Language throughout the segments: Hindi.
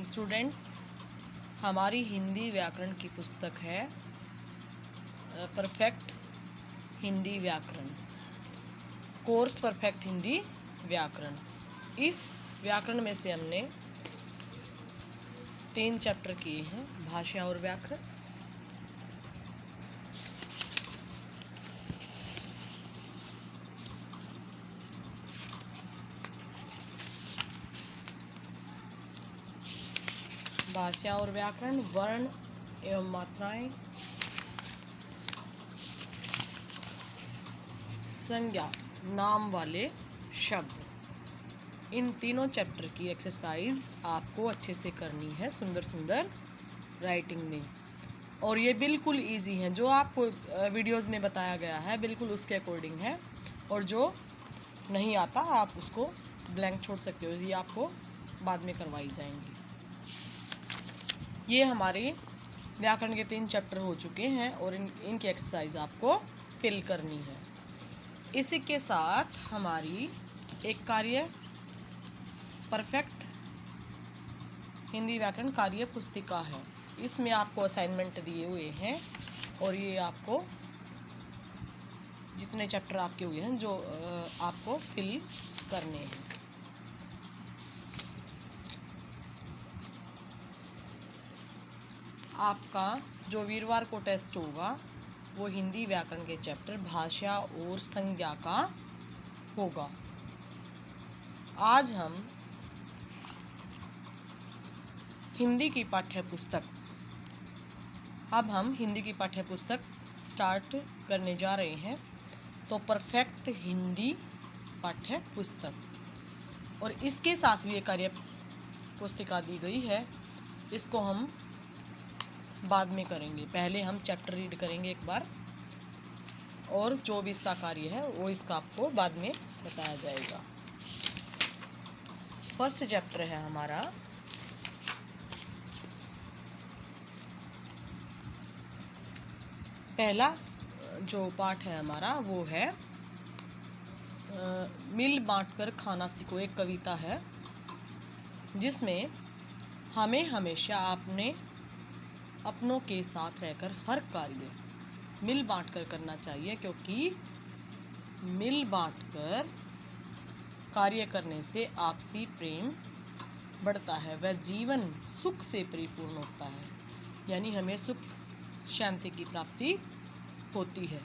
स्टूडेंट्स, हमारी हिंदी व्याकरण की पुस्तक है परफेक्ट हिंदी व्याकरण, कोर्स परफेक्ट हिंदी व्याकरण। इस व्याकरण में से हमने 3 चैप्टर किए हैं, भाषा और व्याकरण, भाषा और व्याकरण, वर्ण एवं मात्राएं, संज्ञा, नाम वाले शब्द। इन तीनों चैप्टर की एक्सरसाइज आपको अच्छे से करनी है, सुंदर सुंदर राइटिंग में। और ये बिल्कुल इजी है, जो आपको वीडियोस में बताया गया है बिल्कुल उसके अकॉर्डिंग है। और जो नहीं आता आप उसको ब्लैंक छोड़ सकते हो, ये आपको बाद में करवाई जाएंगी। ये हमारे व्याकरण के 3 चैप्टर हो चुके हैं और इनकी एक्सरसाइज आपको फिल करनी है। इसी के साथ हमारी एक कार्य परफेक्ट हिंदी व्याकरण कार्य पुस्तिका है। इसमें आपको असाइनमेंट दिए हुए हैं और ये आपको जितने चैप्टर आपके हुए हैं जो आपको फिल करने हैं। आपका जो वीरवार को टेस्ट होगा वो हिंदी व्याकरण के चैप्टर भाषा और संज्ञा का होगा। आज हम हिंदी की पाठ्य पुस्तक स्टार्ट करने जा रहे हैं। तो परफेक्ट हिंदी पाठ्य पुस्तक, और इसके साथ भी एक कार्य पुस्तिका दी गई है, इसको हम बाद में करेंगे। पहले हम चैप्टर रीड करेंगे एक बार, और जो भी इसका कार्य है वो इसका आपको बाद में बताया जाएगा। फर्स्ट चैप्टर है हमारा पहला जो पाठ है हमारा वो है मिल बांटकर खाना सीखो। एक कविता है जिसमें हमें हमेशा अपनों के साथ रहकर हर कार्य मिल बांटकर करना चाहिए, क्योंकि मिल बांटकर कार्य करने से आपसी प्रेम बढ़ता है, वह जीवन सुख से परिपूर्ण होता है। यानी हमें सुख शांति की प्राप्ति होती है।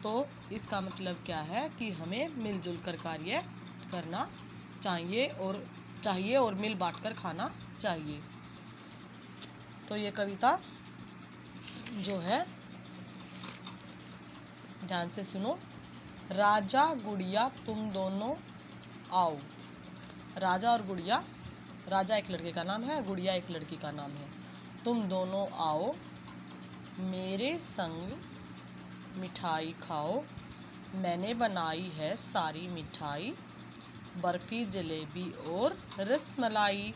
तो इसका मतलब क्या है कि हमें मिलजुल कर कार्य करना चाहिए और मिल बांटकर खाना चाहिए। तो ये कविता जो है ध्यान से सुनो। राजा गुड़िया तुम दोनों आओ। राजा और गुड़िया, राजा एक लड़के का नाम है, गुड़िया एक लड़की का नाम है। तुम दोनों आओ मेरे संग मिठाई खाओ, मैंने बनाई है सारी मिठाई, बर्फी जलेबी और रसमलाई।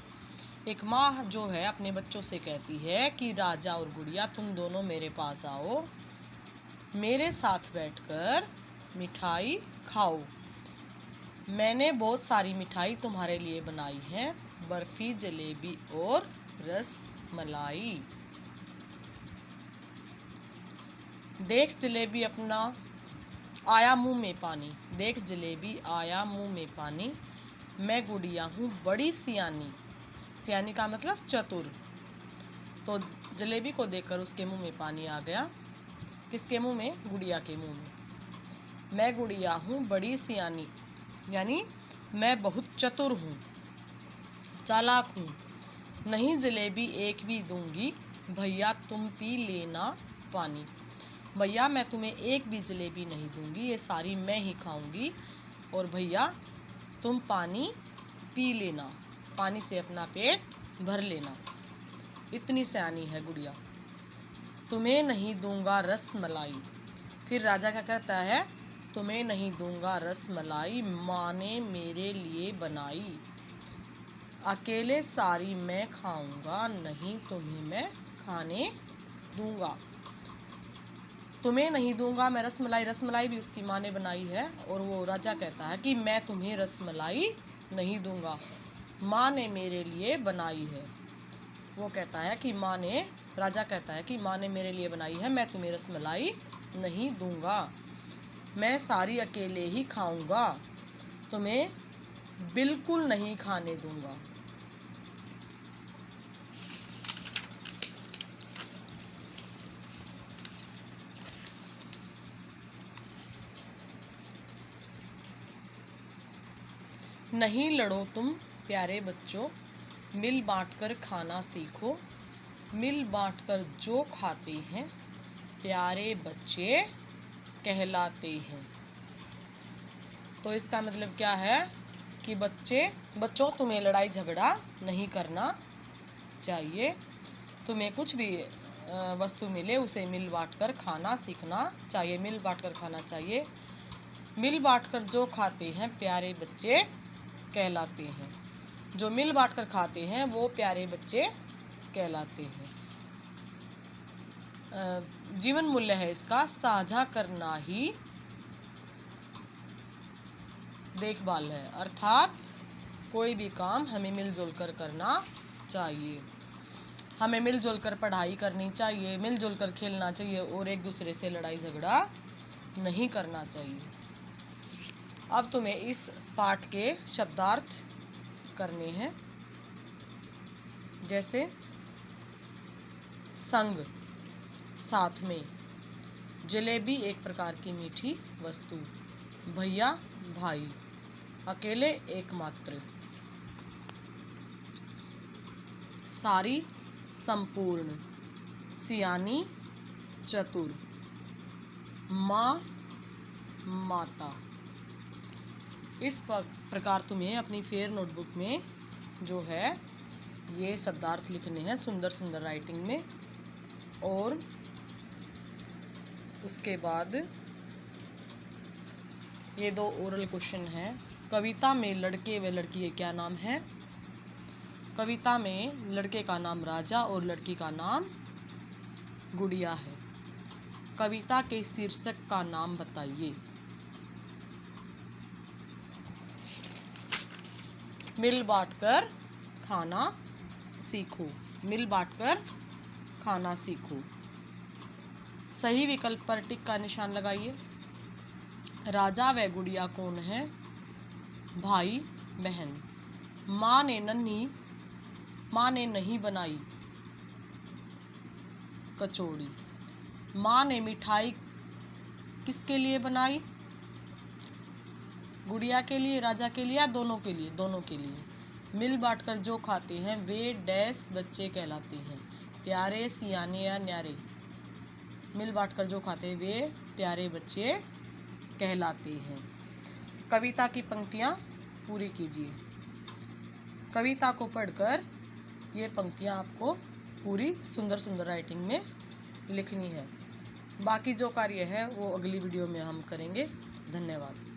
एक माँ जो है अपने बच्चों से कहती है कि राजा और गुड़िया तुम दोनों मेरे पास आओ, मेरे साथ बैठकर मिठाई खाओ, मैंने बहुत सारी मिठाई तुम्हारे लिए बनाई है, बर्फी जलेबी और रसमलाई। देख जलेबी अपना आया मुंह में पानी, देख जलेबी आया मुंह में पानी, मैं गुड़िया हूँ बड़ी सियानी। सियानी का मतलब चतुर। तो जलेबी को देखकर उसके मुंह में पानी आ गया। किसके मुंह में? गुड़िया के मुंह में। मैं गुड़िया हूँ बड़ी सियानी, यानी मैं बहुत चतुर हूँ, चालाक हूँ। नहीं जलेबी एक भी दूंगी, भैया तुम पी लेना पानी। भैया मैं तुम्हें एक भी जलेबी नहीं दूंगी, ये सारी मैं ही खाऊंगी, और भैया तुम पानी पी लेना, पानी से अपना पेट भर लेना। इतनी सियानी है गुड़िया। तुम्हें नहीं दूंगा रसमलाई। फिर राजा क्या कहता है? तुम्हें नहीं दूंगा रसमलाई, माँ ने मेरे लिए बनाई, अकेले सारी मैं खाऊंगा, नहीं तुम्हें मैं खाने दूंगा। तुम्हें नहीं दूंगा मैं रसमलाई, रसमलाई भी उसकी माँ ने बनाई है, और वो राजा कहता है कि मैं तुम्हें रसमलाई नहीं दूंगा, माँ ने मेरे लिए बनाई है। वो कहता है कि राजा कहता है कि माँ ने मेरे लिए बनाई है, मैं तुम्हें रसमलाई नहीं दूंगा, मैं सारी अकेले ही खाऊंगा, तुम्हें बिल्कुल नहीं खाने दूंगा। नहीं लड़ो तुम प्यारे बच्चों, मिल बांट कर खाना सीखो, मिल बांट कर जो खाते हैं प्यारे बच्चे कहलाते हैं। तो इसका मतलब क्या है कि बच्चों तुम्हें लड़ाई झगड़ा नहीं करना चाहिए, तुम्हें कुछ भी वस्तु मिले उसे मिल बांट कर खाना सीखना चाहिए, मिल बांट कर खाना चाहिए, मिल बांट कर जो खाते हैं प्यारे बच्चे कहलाते हैं। जो मिल बांट कर खाते हैं वो प्यारे बच्चे कहलाते हैं। जीवन मूल्य है इसका, साझा करना ही देखभाल है, अर्थात कोई भी काम हमें मिलजुल कर करना चाहिए, हमें मिलजुल कर पढ़ाई करनी चाहिए, मिलजुल कर खेलना चाहिए और एक दूसरे से लड़ाई झगड़ा नहीं करना चाहिए। अब तुम्हें इस पाठ के शब्दार्थ करने हैं, जैसे संग साथ में, जलेबी एक प्रकार की मीठी वस्तु, भैया भाई, अकेले एकमात्र, सारी संपूर्ण, सियानी चतुर, माँ माता। इस प्रकार तुम्हें अपनी फेयर नोटबुक में जो है ये शब्दार्थ लिखने हैं सुंदर सुंदर राइटिंग में। और उसके बाद ये 2 ओरल क्वेश्चन हैं। कविता में लड़के व लड़की के क्या नाम है? कविता में लड़के का नाम राजा और लड़की का नाम गुड़िया है। कविता के शीर्षक का नाम बताइए। मिल बांटकर खाना सीखो, मिल बांटकर खाना सीखो। सही विकल्प पर टिक का निशान लगाइए। राजा व गुड़िया कौन है? भाई बहन। माँ ने नहीं बनाई कचौड़ी। माँ ने मिठाई किसके लिए बनाई? गुड़िया के लिए, राजा के लिए या दोनों के लिए? दोनों के लिए। मिल बांटकर जो खाते हैं वे डैश बच्चे कहलाते हैं, प्यारे, सियाने या न्यारे। मिल बांटकर जो खाते हैं वे प्यारे बच्चे कहलाते हैं। कविता की पंक्तियाँ पूरी कीजिए। कविता को पढ़कर ये पंक्तियाँ आपको पूरी सुंदर सुंदर राइटिंग में लिखनी है। बाकी जो कार्य है वो अगली वीडियो में हम करेंगे। धन्यवाद।